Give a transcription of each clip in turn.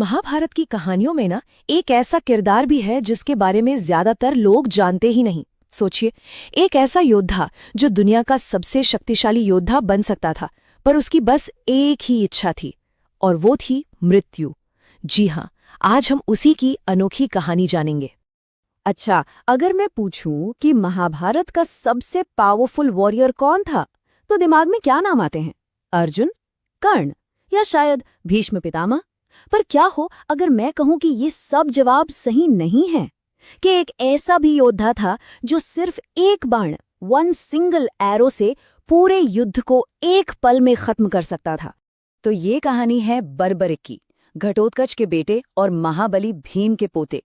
महाभारत की कहानियों में ना एक ऐसा किरदार भी है जिसके बारे में ज्यादातर लोग जानते ही नहीं। सोचिए, एक ऐसा योद्धा जो दुनिया का सबसे शक्तिशाली योद्धा बन सकता था, पर उसकी बस एक ही इच्छा थी, और वो थी मृत्यु। जी हाँ, आज हम उसी की अनोखी कहानी जानेंगे। अच्छा, अगर मैं पूछूं कि महाभारत का सबसे पावरफुल वॉरियर कौन था, तो दिमाग में क्या नाम आते हैं? अर्जुन, कर्ण या शायद भीष्म पितामह? पर क्या हो अगर मैं कहूं कि ये सब जवाब सही नहीं है, कि एक ऐसा भी योद्धा था जो सिर्फ एक बाण, वन सिंगल एरो से पूरे युद्ध को एक पल में खत्म कर सकता था। तो ये कहानी है बर्बरिक की, घटोत्कच के बेटे और महाबली भीम के पोते।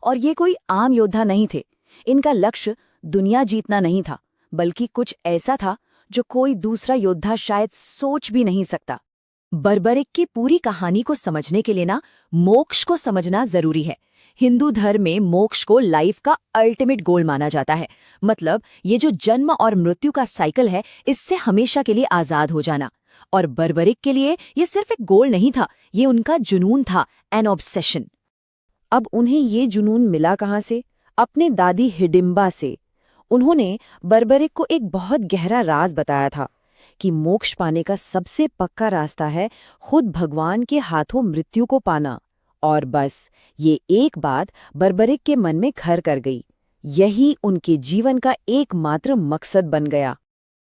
और ये कोई आम योद्धा नहीं थे। इनका लक्ष्य दुनिया जीतना नहीं था, बल्कि कुछ ऐसा था जो कोई दूसरा योद्धा शायद सोच भी नहीं सकता। बर्बरिक की पूरी कहानी को समझने के लिए ना मोक्ष को समझना जरूरी है। हिंदू धर्म में मोक्ष को लाइफ का अल्टीमेट गोल माना जाता है। मतलब ये जो जन्म और मृत्यु का साइकिल है, इससे हमेशा के लिए आजाद हो जाना। और बर्बरिक के लिए ये सिर्फ एक गोल नहीं था, ये उनका जुनून था, एन ऑब्सेशन। अब उन्हें ये जुनून मिला कहाँ से? अपने दादी हिडिंबा से। उन्होंने बर्बरिक को एक बहुत गहरा राज बताया था कि मोक्ष पाने का सबसे पक्का रास्ता है खुद भगवान के हाथों मृत्यु को पाना। और बस ये एक बात बर्बरिक के मन में घर कर गई। यही उनके जीवन का एकमात्र मकसद बन गया।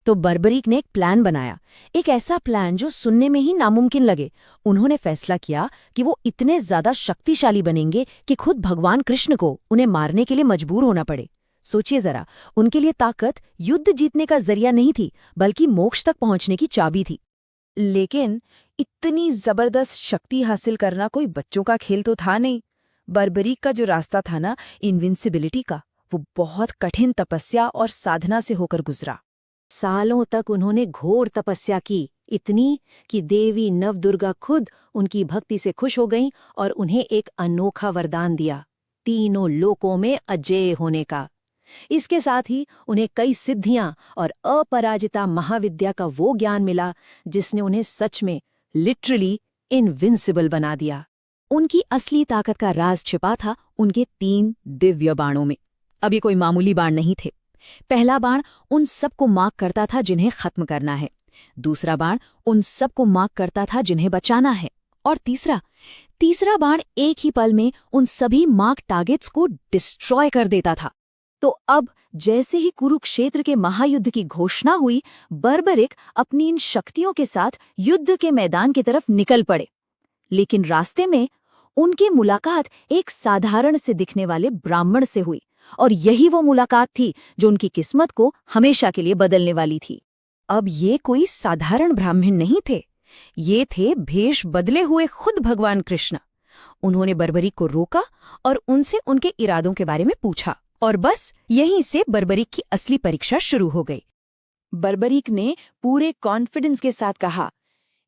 तो बर्बरिक ने एक प्लान बनाया, एक ऐसा प्लान जो सुनने में ही नामुमकिन लगे। उन्होंने फैसला किया कि वो इतने ज्यादा शक्तिशाली बनेंगे कि खुद भगवान कृष्ण को उन्हें मारने के लिए मजबूर होना पड़े। सोचिए जरा, उनके लिए ताकत युद्ध जीतने का जरिया नहीं थी, बल्कि मोक्ष तक पहुंचने की चाबी थी। लेकिन इतनी जबरदस्त शक्ति हासिल करना कोई बच्चों का खेल तो था नहीं। बर्बरिक का जो रास्ता था ना, इनविंसिबिलिटी का, वो बहुत कठिन तपस्या और साधना से होकर गुजरा। सालों तक उन्होंने घोर तपस्या की, इतनी कि देवी नवदुर्गा खुद उनकी भक्ति से खुश हो गईं और उन्हें एक अनोखा वरदान दिया, तीनों लोकों में अजेय होने का। इसके साथ ही उन्हें कई सिद्धियां और अपराजिता महाविद्या का वो ज्ञान मिला जिसने उन्हें सच में लिटरली इनविंसिबल बना दिया। उनकी असली ताकत का राज छिपा था उनके 3 दिव्य बाणों में। अब ये कोई मामूली बाण नहीं थे। पहला बाण उन सबको मार्क करता था जिन्हें खत्म करना है, दूसरा बाण उन सबको मार्क करता था जिन्हें बचाना है, और तीसरा बाण एक ही पल में उन सभी मार्क टारगेट्स को डिस्ट्रॉय कर देता था। तो अब जैसे ही कुरुक्षेत्र के महायुद्ध की घोषणा हुई, बर्बरिक अपनी इन शक्तियों के साथ युद्ध के मैदान की तरफ निकल पड़े। लेकिन रास्ते में उनकी मुलाकात एक साधारण से दिखने वाले ब्राह्मण से हुई, और यही वो मुलाकात थी जो उनकी किस्मत को हमेशा के लिए बदलने वाली थी। अब ये कोई साधारण ब्राह्मण नहीं थे, ये थे भेष बदले हुए खुद भगवान कृष्ण। उन्होंने बर्बरिक को रोका और उनसे उनके इरादों के बारे में पूछा, और बस यहीं से बर्बरिक की असली परीक्षा शुरू हो गई। बर्बरिक ने पूरे कॉन्फिडेंस के साथ कहा,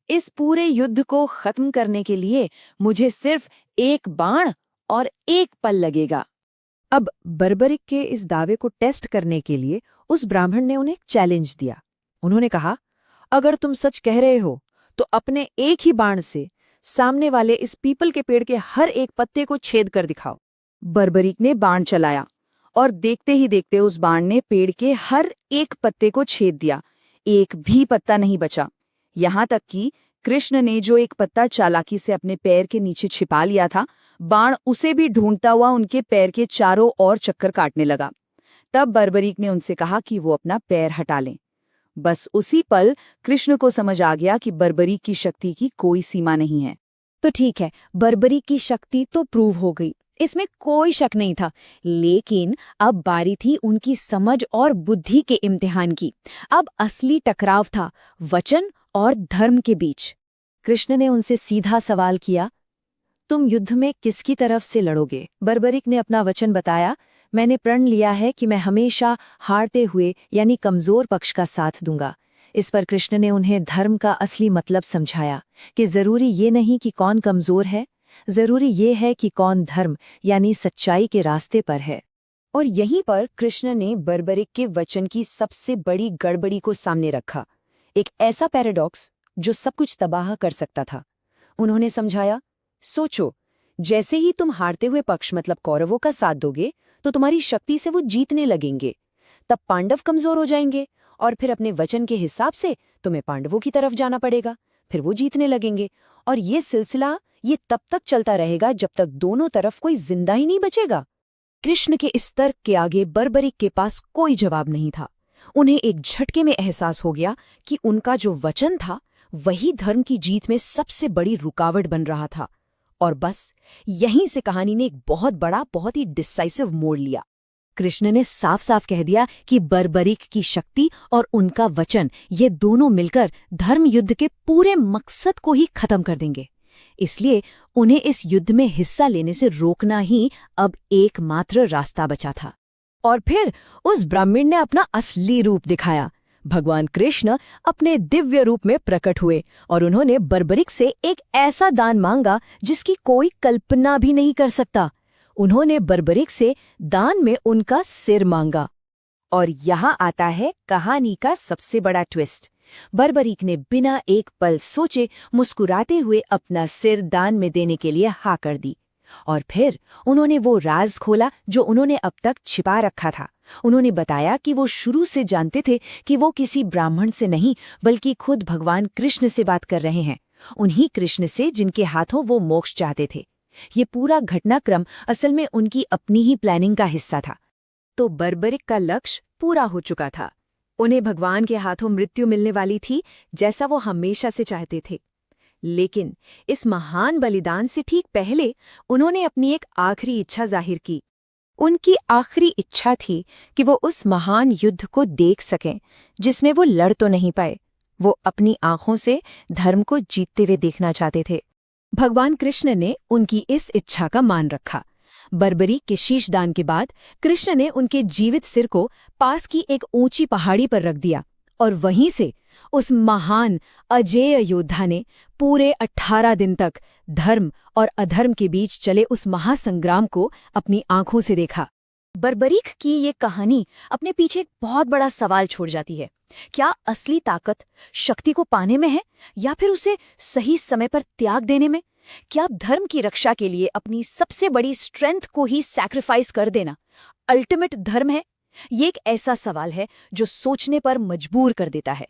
इस पूरे युद्ध को खत्म करने के लिए मुझे सिर्फ एक बाण और एक पल लगेगा। अब बर्बरिक के इस दावे को टेस्ट करने के लिए उस ब्राह्मण ने उन्हें चैलेंज दिया। उन्होंने कहा, अगर तुम सच कह रहे हो तो अपने एक ही बाण से सामने वाले इस पीपल के पेड़ के हर एक पत्ते को छेद कर दिखाओ। बर्बरिक ने बाण चलाया और देखते ही देखते उस बाण ने पेड़ के हर एक पत्ते को छेद दिया। एक भी पत्ता नहीं बचा। यहाँ तक कि कृष्ण ने जो एक पत्ता चालाकी से अपने पैर के नीचे छिपा लिया था, बाण उसे भी ढूंढता हुआ उनके पैर के चारों ओर चक्कर काटने लगा। तब बर्बरिक ने उनसे कहा कि वो अपना पैर हटा लें। बस उसी पल कृष्ण को समझ आ गया कि बर्बरिक की शक्ति की कोई सीमा नहीं है। तो ठीक है, बर्बरिक की शक्ति तो प्रूव हो गई, इसमें कोई शक नहीं था। लेकिन अब बारी थी उनकी समझ और बुद्धि के इम्तिहान की। अब असली टकराव था वचन और धर्म के बीच। कृष्ण ने उनसे सीधा सवाल किया, तुम युद्ध में किसकी तरफ से लड़ोगे? बर्बरिक ने अपना वचन बताया, मैंने प्रण लिया है कि मैं हमेशा हारते हुए यानी कमजोर पक्ष का साथ दूंगा। इस पर कृष्ण ने उन्हें धर्म का असली मतलब समझाया कि जरूरी ये नहीं कि कौन कमजोर है, जरूरी ये है कि कौन धर्म यानी सच्चाई के रास्ते पर है। और यहीं पर कृष्ण ने बर्बरिक के वचन की सबसे बड़ी गड़बड़ी को सामने रखा, एक ऐसा पैराडॉक्स जो सब कुछ तबाह कर सकता था। उन्होंने समझाया, सोचो जैसे ही तुम हारते हुए पक्ष मतलब कौरवों का साथ दोगे तो तुम्हारी शक्ति से वो जीतने लगेंगे। तब पांडव कमजोर हो जाएंगे और फिर अपने वचन के हिसाब से तुम्हें पांडवों की तरफ जाना पड़ेगा, फिर वो जीतने लगेंगे। और ये सिलसिला ये तब तक चलता रहेगा जब तक दोनों तरफ कोई जिंदा ही नहीं बचेगा। कृष्ण के इस तर्क के आगे बर्बरिक के पास कोई जवाब नहीं था। उन्हें एक झटके में एहसास हो गया कि उनका जो वचन था वही धर्म की जीत में सबसे बड़ी रुकावट बन रहा था। और बस यहीं से कहानी ने एक बहुत बड़ा, बहुत ही डिसाइसिव मोड़ लिया। कृष्ण ने साफ साफ कह दिया कि बर्बरिक की शक्ति और उनका वचन ये दोनों मिलकर धर्म युद्ध के पूरे मकसद को ही खत्म कर देंगे। इसलिए उन्हें इस युद्ध में हिस्सा लेने से रोकना ही अब एकमात्र रास्ता बचा था। और फिर उस ब्राह्मण ने अपना असली रूप दिखाया। भगवान कृष्ण अपने दिव्य रूप में प्रकट हुए और उन्होंने बर्बरिक से एक ऐसा दान मांगा जिसकी कोई कल्पना भी नहीं कर सकता। उन्होंने बर्बरिक से दान में उनका सिर मांगा। और यहाँ आता है कहानी का सबसे बड़ा ट्विस्ट। बर्बरिक ने बिना एक पल सोचे मुस्कुराते हुए अपना सिर दान में देने के लिए हाँ कर दी। और फिर उन्होंने वो राज खोला जो उन्होंने अब तक छिपा रखा था। उन्होंने बताया कि वो शुरू से जानते थे कि वो किसी ब्राह्मण से नहीं बल्कि खुद भगवान कृष्ण से बात कर रहे हैं, उन्हीं कृष्ण से जिनके हाथों वो मोक्ष चाहते थे। ये पूरा घटनाक्रम असल में उनकी अपनी ही प्लानिंग का हिस्सा था। तो बर्बरिक का लक्ष्य पूरा हो चुका था। उन्हें भगवान के हाथों मृत्यु मिलने वाली थी, जैसा वो हमेशा से चाहते थे। लेकिन इस महान बलिदान से ठीक पहले उन्होंने अपनी एक आखिरी इच्छा जाहिर की। उनकी आखिरी इच्छा थी कि वो उस महान युद्ध को देख सकें जिसमें वो लड़ तो नहीं पाए, वो अपनी आंखों से धर्म को जीतते हुए देखना चाहते थे। भगवान कृष्ण ने उनकी इस इच्छा का मान रखा। बर्बरिक के शीशदान के बाद कृष्ण ने उनके जीवित सिर को पास की एक ऊंची पहाड़ी पर रख दिया और वहीं से उस महान अजेय योद्धा ने पूरे 18 दिन तक धर्म और अधर्म के बीच चले उस महासंग्राम को अपनी आंखों से देखा। बर्बरिक की ये कहानी अपने पीछे एक बहुत बड़ा सवाल छोड़ जाती है। क्या असली ताकत शक्ति को पाने में है या फिर उसे सही समय पर त्याग देने में? क्या धर्म की रक्षा के लिए अपनी सबसे बड़ी स्ट्रेंथ को ही सैक्रिफाइस कर देना अल्टीमेट धर्म है? ये एक ऐसा सवाल है जो सोचने पर मजबूर कर देता है।